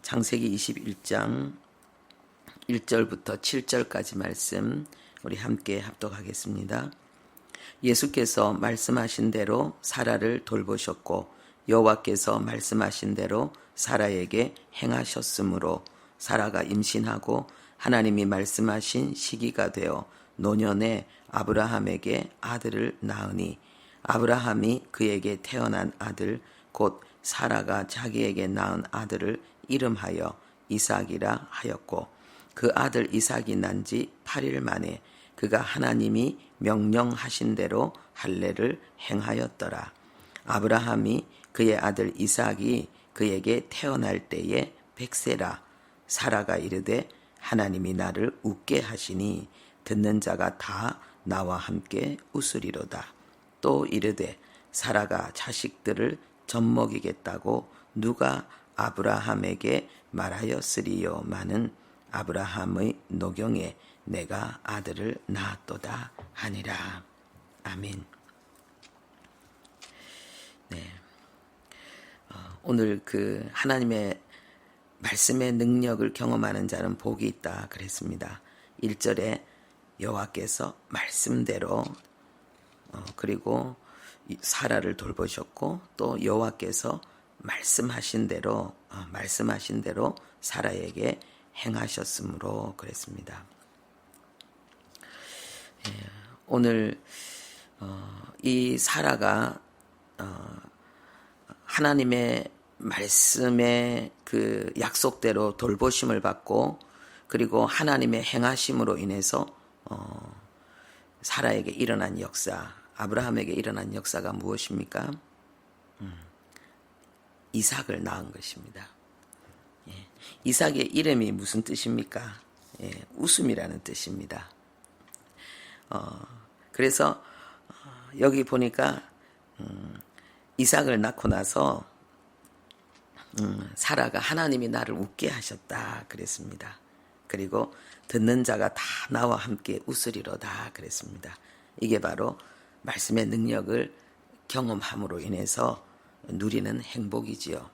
창세기 21장 1절부터 7절까지 말씀 우리 함께 합독하겠습니다. 예수께서 말씀하신 대로 사라를 돌보셨고 여호와께서 말씀하신 대로 사라에게 행하셨으므로 사라가 임신하고 하나님이 말씀하신 시기가 되어 노년에 아브라함에게 아들을 낳으니 아브라함이 그에게 태어난 아들 곧 사라가 자기에게 낳은 아들을 이름하여 이삭이라 하였고 그 아들 이삭이 난 지 8일 만에 그가 하나님이 명령하신 대로 할례를 행하였더라. 아브라함이 그의 아들 이삭이 그에게 태어날 때에 100세라. 사라가 이르되 하나님이 나를 웃게 하시니 듣는 자가 다 나와 함께 웃으리로다. 또 이르되 사라가 자식들을 젖먹이겠다고 누가 아브라함에게 말하였으리요마는 아브라함의 노경에 내가 아들을 낳았도다 하니라. 아멘. 오늘 그 하나님의 말씀의 능력을 경험하는 자는 복이 있다 그랬습니다. 1절에 여호와께서 말씀대로 그리고 사라를 돌보셨고 또 여호와께서 말씀하신 대로 사라에게 행하셨으므로 그랬습니다. 오늘 이 사라가 하나님의 말씀의 그 약속대로 돌보심을 받고 그리고 하나님의 행하심으로 인해서 사라에게 일어난 역사, 아브라함에게 일어난 역사가 무엇입니까? 이삭을 낳은 것입니다. 이삭의 이름이 무슨 뜻입니까? 웃음이라는 뜻입니다. 그래서 여기 보니까 이삭을 낳고 나서 사라가 하나님이 나를 웃게 하셨다 그랬습니다. 그리고 듣는 자가 다 나와 함께 웃으리로다 그랬습니다. 이게 바로 말씀의 능력을 경험함으로 인해서 누리는 행복이지요.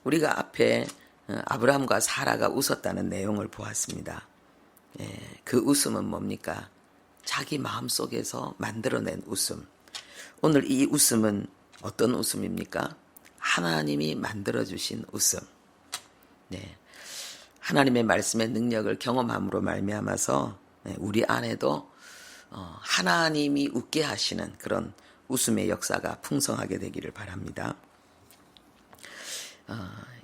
우리가 앞에 아브라함과 사라가 웃었다는 내용을 보았습니다. 그 웃음은 뭡니까? 자기 마음속에서 만들어낸 웃음. 오늘 이 웃음은 어떤 웃음입니까? 하나님이 만들어주신 웃음. 하나님의 말씀의 능력을 경험함으로 말미암아서 우리 안에도 하나님이 웃게 하시는 그런 웃음의 역사가 풍성하게 되기를 바랍니다.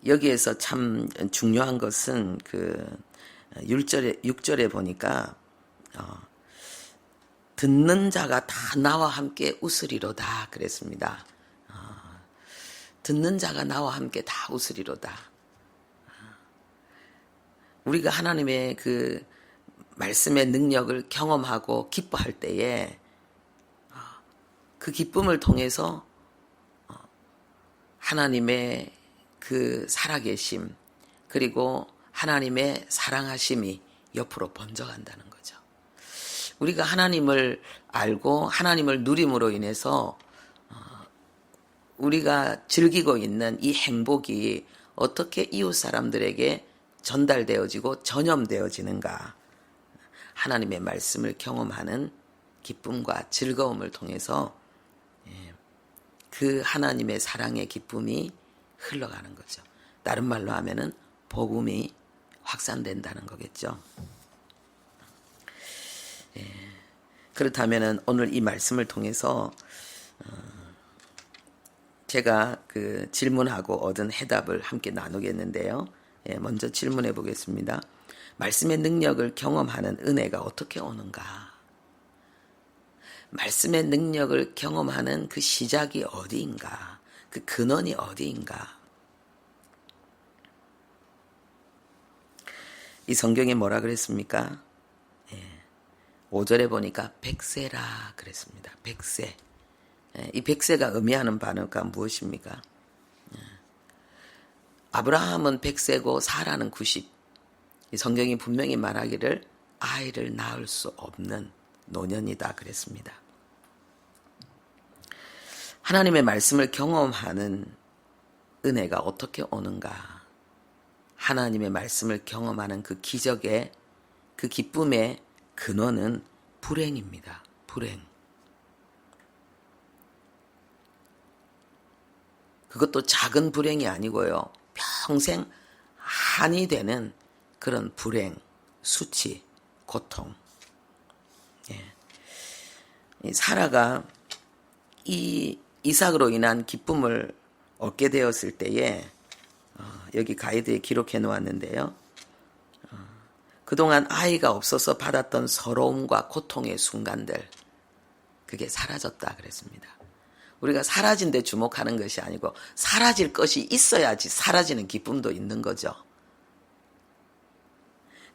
여기에서 참 중요한 것은 그 6절에 보니까 듣는 자가 다 나와 함께 웃으리로다 그랬습니다. 듣는 자가 나와 함께 다 웃으리로다. 우리가 하나님의 그 말씀의 능력을 경험하고 기뻐할 때에 그 기쁨을 통해서 하나님의 그 살아계심 그리고 하나님의 사랑하심이 옆으로 번져간다는 거죠. 우리가 하나님을 알고 하나님을 누림으로 인해서 우리가 즐기고 있는 이 행복이 어떻게 이웃 사람들에게 전달되어지고 전염되어지는가. 하나님의 말씀을 경험하는 기쁨과 즐거움을 통해서 그 하나님의 사랑의 기쁨이 흘러가는 거죠. 다른 말로 하면은 복음이 확산된다는 거겠죠. 그렇다면은 오늘 이 말씀을 통해서 제가 그 질문하고 얻은 해답을 함께 나누겠는데요. 먼저 질문해 보겠습니다. 말씀의 능력을 경험하는 은혜가 어떻게 오는가? 말씀의 능력을 경험하는 그 시작이 어디인가? 그 근원이 어디인가? 이 성경에 뭐라 그랬습니까? 5절에 보니까 100세라 그랬습니다. 100세. 이 100세가 의미하는 바가 무엇입니까? 아브라함은 100세고 사라는 90. 이 성경이 분명히 말하기를 아이를 낳을 수 없는 노년이다 그랬습니다. 하나님의 말씀을 경험하는 은혜가 어떻게 오는가? 하나님의 말씀을 경험하는 그 기적의 그 기쁨의 근원은 불행입니다. 불행. 그것도 작은 불행이 아니고요. 평생 한이 되는 그런 불행, 수치, 고통. 예. 사라가 이 이삭으로 인한 기쁨을 얻게 되었을 때에 여기 가이드에 기록해 놓았는데요. 그동안 아이가 없어서 받았던 서러움과 고통의 순간들, 그게 사라졌다 그랬습니다. 우리가 사라진 데 주목하는 것이 아니고 사라질 것이 있어야지 사라지는 기쁨도 있는 거죠.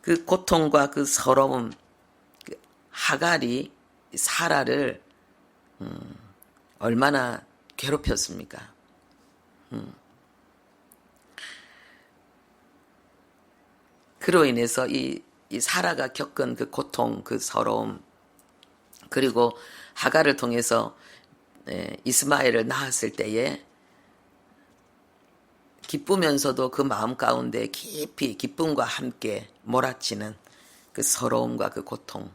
그 고통과 그 서러움, 하갈이 사라를 얼마나 괴롭혔습니까? 그로 인해서 이 사라가 겪은 그 고통, 그 서러움, 그리고 하갈을 통해서 이스마엘을 낳았을 때에 기쁘면서도 그 마음 가운데 깊이 기쁨과 함께 몰아치는 그 서러움과 그 고통.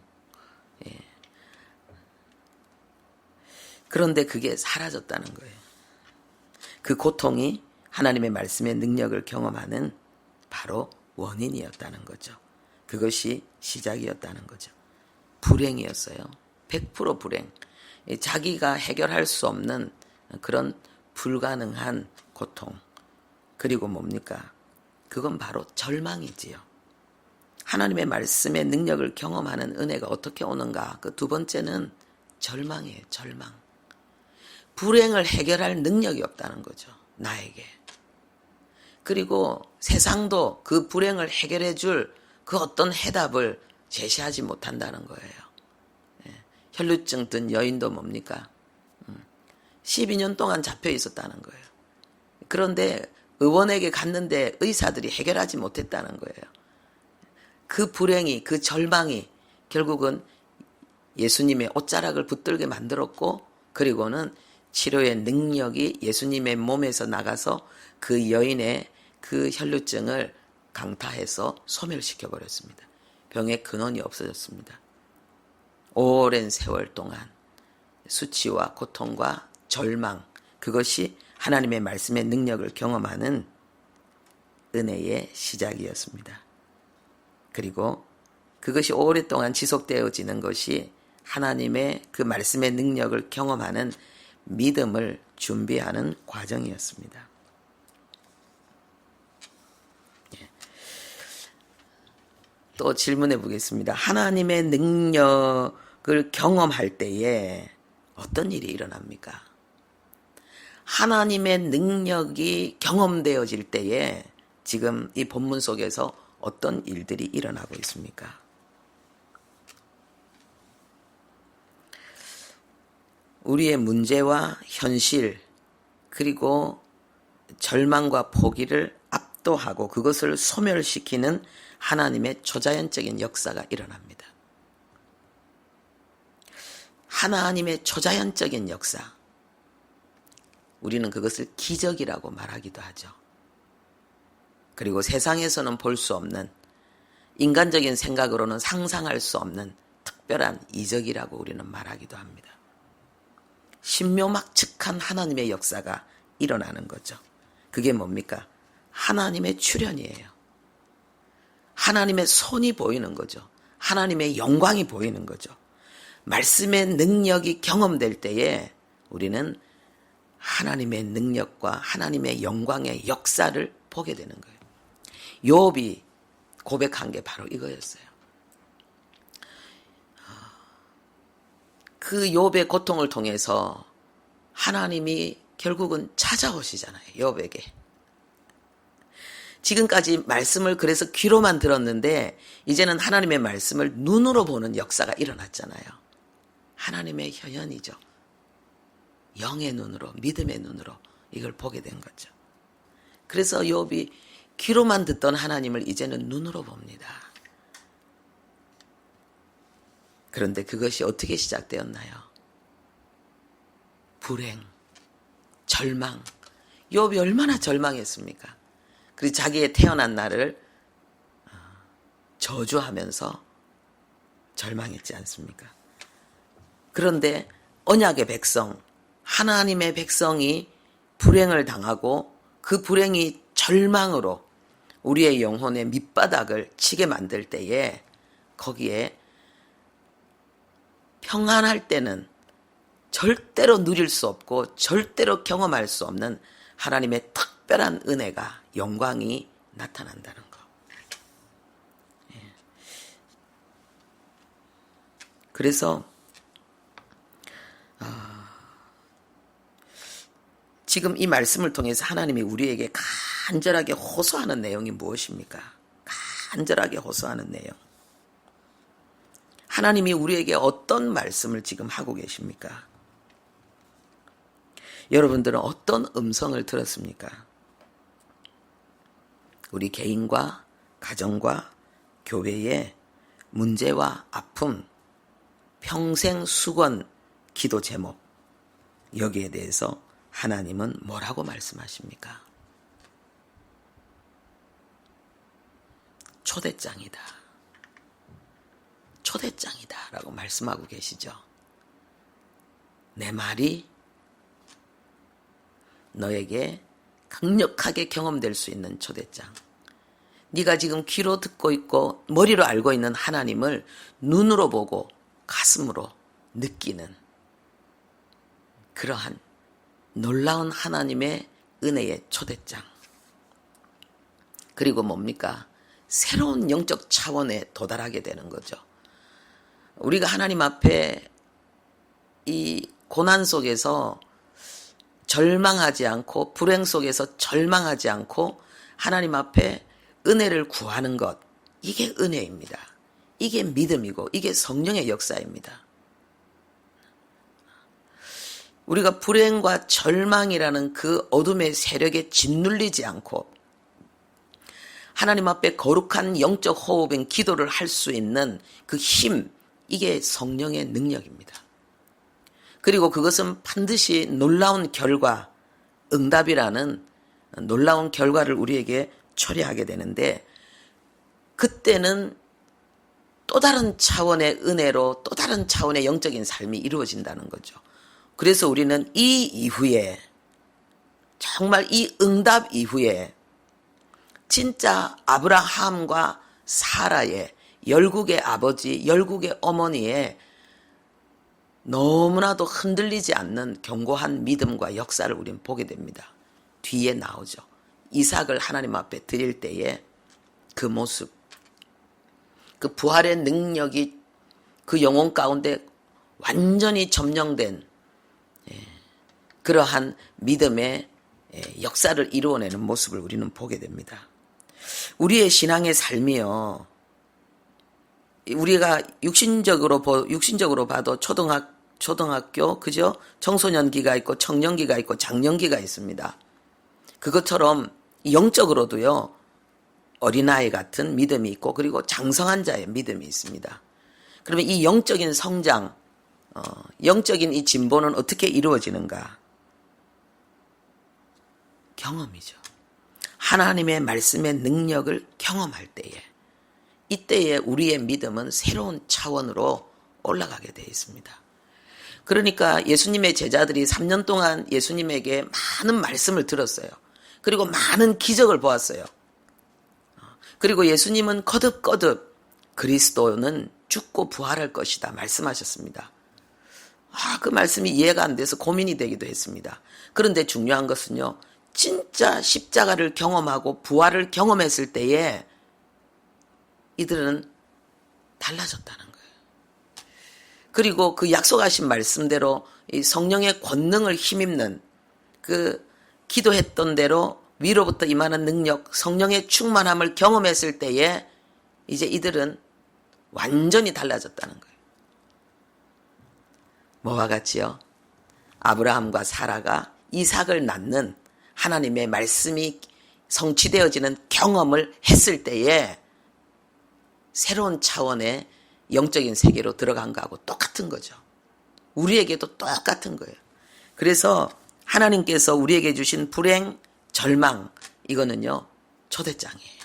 그런데 그게 사라졌다는 거예요. 그 고통이 하나님의 말씀의 능력을 경험하는 바로 원인이었다는 거죠. 그것이 시작이었다는 거죠. 불행이었어요. 100% 불행. 자기가 해결할 수 없는 그런 불가능한 고통. 그리고 뭡니까? 그건 바로 절망이지요. 하나님의 말씀의 능력을 경험하는 은혜가 어떻게 오는가? 그 두 번째는 절망이에요. 절망. 불행을 해결할 능력이 없다는 거죠. 나에게. 그리고 세상도 그 불행을 해결해 줄 그 어떤 해답을 제시하지 못한다는 거예요. 혈루증 든 여인도 뭡니까? 12년 동안 잡혀 있었다는 거예요. 그런데 의원에게 갔는데 의사들이 해결하지 못했다는 거예요. 그 불행이, 그 절망이 결국은 예수님의 옷자락을 붙들게 만들었고, 그리고는 치료의 능력이 예수님의 몸에서 나가서 그 여인의 그 혈루증을 강타해서 소멸시켜 버렸습니다. 병의 근원이 없어졌습니다. 오랜 세월 동안 수치와 고통과 절망, 그것이 하나님의 말씀의 능력을 경험하는 은혜의 시작이었습니다. 그리고 그것이 오랫동안 지속되어지는 것이 하나님의 그 말씀의 능력을 경험하는 믿음을 준비하는 과정이었습니다. 또 질문해 보겠습니다. 하나님의 능력을 경험할 때에 어떤 일이 일어납니까? 하나님의 능력이 경험되어질 때에 지금 이 본문 속에서 어떤 일들이 일어나고 있습니까? 우리의 문제와 현실, 그리고 절망과 포기를 압도하고 그것을 소멸시키는 하나님의 초자연적인 역사가 일어납니다. 하나님의 초자연적인 역사. 우리는 그것을 기적이라고 말하기도 하죠. 그리고 세상에서는 볼 수 없는, 인간적인 생각으로는 상상할 수 없는 특별한 이적이라고 우리는 말하기도 합니다. 신묘막측한 하나님의 역사가 일어나는 거죠. 그게 뭡니까? 하나님의 출현이에요. 하나님의 손이 보이는 거죠. 하나님의 영광이 보이는 거죠. 말씀의 능력이 경험될 때에 우리는 하나님의 능력과 하나님의 영광의 역사를 보게 되는 거예요. 욥이 고백한 게 바로 이거였어요. 그 욥의 고통을 통해서 하나님이 결국은 찾아오시잖아요. 욥에게. 지금까지 말씀을 그래서 귀로만 들었는데 이제는 하나님의 말씀을 눈으로 보는 역사가 일어났잖아요. 하나님의 현현이죠. 영의 눈으로, 믿음의 눈으로 이걸 보게 된 거죠. 그래서 욥이 귀로만 듣던 하나님을 이제는 눈으로 봅니다. 그런데 그것이 어떻게 시작되었나요? 불행, 절망, 욥이 얼마나 절망했습니까? 그리고 자기의 태어난 날을 저주하면서 절망했지 않습니까? 그런데 언약의 백성, 하나님의 백성이 불행을 당하고 그 불행이 절망으로 우리의 영혼의 밑바닥을 치게 만들 때에 거기에 평안할 때는 절대로 누릴 수 없고 절대로 경험할 수 없는 하나님의 특별한 은혜가, 영광이 나타난다는 거. 그래서 지금 이 말씀을 통해서 하나님이 우리에게 간절하게 호소하는 내용이 무엇입니까? 간절하게 호소하는 내용. 하나님이 우리에게 어떤 말씀을 지금 하고 계십니까? 여러분들은 어떤 음성을 들었습니까? 우리 개인과 가정과 교회의 문제와 아픔, 평생 수건 기도 제목, 여기에 대해서 하나님은 뭐라고 말씀하십니까? 초대장이다. 초대장이다 라고 말씀하고 계시죠. 내 말이 너에게 강력하게 경험될 수 있는 초대장. 네가 지금 귀로 듣고 있고 머리로 알고 있는 하나님을 눈으로 보고 가슴으로 느끼는 그러한 놀라운 하나님의 은혜의 초대장. 그리고 뭡니까? 새로운 영적 차원에 도달하게 되는 거죠. 우리가 하나님 앞에 이 고난 속에서 절망하지 않고 불행 속에서 절망하지 않고 하나님 앞에 은혜를 구하는 것, 이게 은혜입니다. 이게 믿음이고 이게 성령의 역사입니다. 우리가 불행과 절망이라는 그 어둠의 세력에 짓눌리지 않고 하나님 앞에 거룩한 영적 호흡인 기도를 할 수 있는 그 힘, 이게 성령의 능력입니다. 그리고 그것은 반드시 놀라운 결과, 응답이라는 놀라운 결과를 우리에게 초래하게 되는데, 그때는 또 다른 차원의 은혜로 또 다른 차원의 영적인 삶이 이루어진다는 거죠. 그래서 우리는 이 이후에, 정말 이 응답 이후에 진짜 아브라함과 사라의, 열국의 아버지, 열국의 어머니의 너무나도 흔들리지 않는 견고한 믿음과 역사를 우리는 보게 됩니다. 뒤에 나오죠. 이삭을 하나님 앞에 드릴 때에 그 모습, 그 부활의 능력이 그 영혼 가운데 완전히 점령된 그러한 믿음의 역사를 이루어내는 모습을 우리는 보게 됩니다. 우리의 신앙의 삶이요, 우리가 육신적으로 봐도 초등학교, 그죠? 청소년기가 있고 청년기가 있고 장년기가 있습니다. 그것처럼 영적으로도요, 어린아이 같은 믿음이 있고 그리고 장성한 자의 믿음이 있습니다. 그러면 이 영적인 성장, 영적인 이 진보는 어떻게 이루어지는가? 경험이죠. 하나님의 말씀의 능력을 경험할 때에, 이때에 우리의 믿음은 새로운 차원으로 올라가게 되어 있습니다. 그러니까 예수님의 제자들이 3년 동안 예수님에게 많은 말씀을 들었어요. 그리고 많은 기적을 보았어요. 그리고 예수님은 거듭거듭 그리스도는 죽고 부활할 것이다 말씀하셨습니다. 그 말씀이 이해가 안 돼서 고민이 되기도 했습니다. 그런데 중요한 것은요, 진짜 십자가를 경험하고 부활을 경험했을 때에 이들은 달라졌다는 거예요. 그리고 그 약속하신 말씀대로 이 성령의 권능을 힘입는 그 기도했던 대로 위로부터 임하는 능력, 성령의 충만함을 경험했을 때에 이제 이들은 완전히 달라졌다는 거예요. 뭐와 같이요? 아브라함과 사라가 이삭을 낳는 하나님의 말씀이 성취되어지는 경험을 했을 때에 새로운 차원의 영적인 세계로 들어간 거하고 똑같은 거죠. 우리에게도 똑같은 거예요. 그래서 하나님께서 우리에게 주신 불행, 절망, 이거는요, 초대장이에요.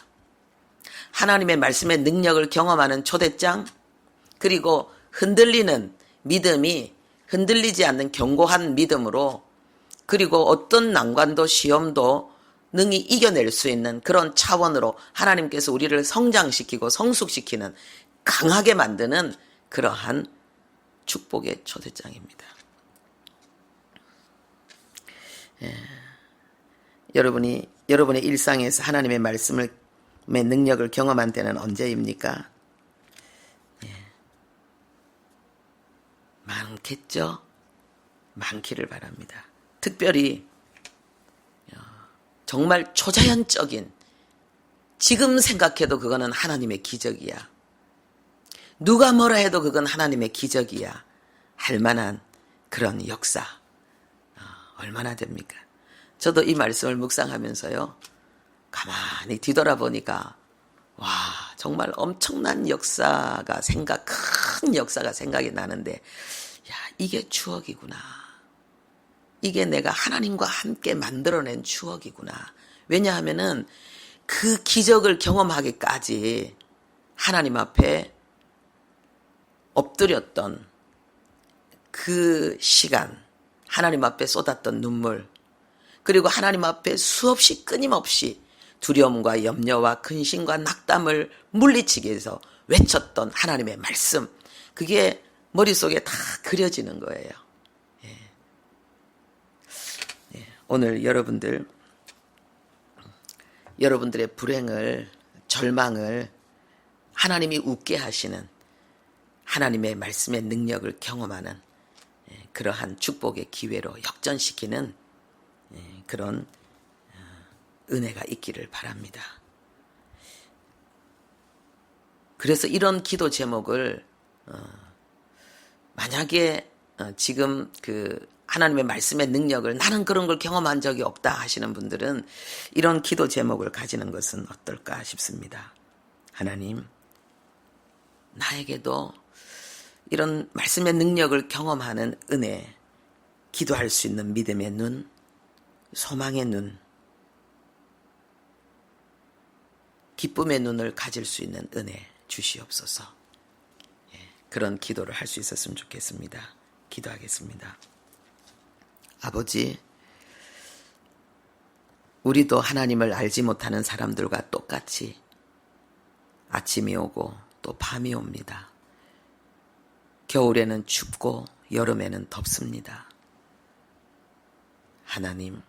하나님의 말씀의 능력을 경험하는 초대장, 그리고 흔들리는 믿음이 흔들리지 않는 견고한 믿음으로, 그리고 어떤 난관도 시험도 능히 이겨낼 수 있는 그런 차원으로 하나님께서 우리를 성장시키고 성숙시키는, 강하게 만드는 그러한 축복의 초대장입니다. 여러분의 일상에서 하나님의 말씀의 능력을 경험한 때는 언제입니까? 많겠죠? 많기를 바랍니다. 특별히 정말 초자연적인, 지금 생각해도 그거는 하나님의 기적이야, 누가 뭐라 해도 그건 하나님의 기적이야 할 만한 그런 역사 얼마나 됩니까? 저도 이 말씀을 묵상하면서요, 가만히 뒤돌아보니까 와, 정말 엄청난 역사가 큰 역사가 생각이 나는데, 야, 이게 추억이구나. 이게 내가 하나님과 함께 만들어낸 추억이구나. 왜냐하면은 그 기적을 경험하기까지 하나님 앞에 엎드렸던 그 시간, 하나님 앞에 쏟았던 눈물, 그리고 하나님 앞에 수없이 끊임없이 두려움과 염려와 근심과 낙담을 물리치기 위해서 외쳤던 하나님의 말씀, 그게 머릿속에 다 그려지는 거예요. 오늘 여러분들의 불행을, 절망을 하나님이 웃게 하시는, 하나님의 말씀의 능력을 경험하는 그러한 축복의 기회로 역전시키는 그런 은혜가 있기를 바랍니다. 그래서 이런 기도 제목을 만약에 지금 그 하나님의 말씀의 능력을, 나는 그런 걸 경험한 적이 없다 하시는 분들은 이런 기도 제목을 가지는 것은 어떨까 싶습니다. 하나님, 나에게도 이런 말씀의 능력을 경험하는 은혜, 기도할 수 있는 믿음의 눈, 소망의 눈, 기쁨의 눈을 가질 수 있는 은혜 주시옵소서. 그런 기도를 할 수 있었으면 좋겠습니다. 기도하겠습니다. 아버지, 우리도 하나님을 알지 못하는 사람들과 똑같이 아침이 오고 또 밤이 옵니다. 겨울에는 춥고 여름에는 덥습니다. 하나님,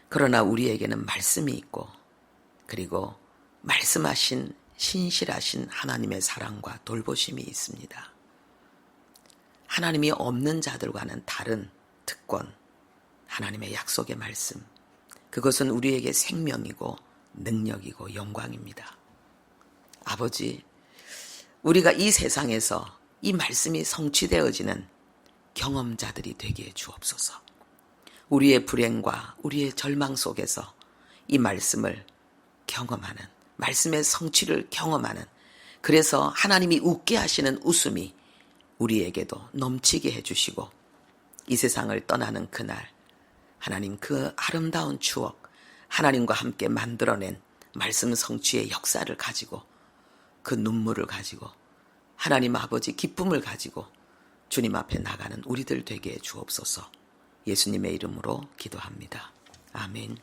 그러나 우리에게는 말씀이 있고, 그리고 말씀하신 신실하신 하나님의 사랑과 돌보심이 있습니다. 하나님이 없는 자들과는 다른 특권, 하나님의 약속의 말씀, 그것은 우리에게 생명이고 능력이고 영광입니다. 아버지, 우리가 이 세상에서 이 말씀이 성취되어지는 경험자들이 되게 해 주옵소서. 우리의 불행과 우리의 절망 속에서 이 말씀을 경험하는, 말씀의 성취를 경험하는, 그래서 하나님이 웃게 하시는 웃음이 우리에게도 넘치게 해주시고, 이 세상을 떠나는 그날 하나님 그 아름다운 추억, 하나님과 함께 만들어낸 말씀 성취의 역사를 가지고, 그 눈물을 가지고, 하나님 아버지 기쁨을 가지고 주님 앞에 나가는 우리들 되게 해 주옵소서. 예수님의 이름으로 기도합니다. 아멘.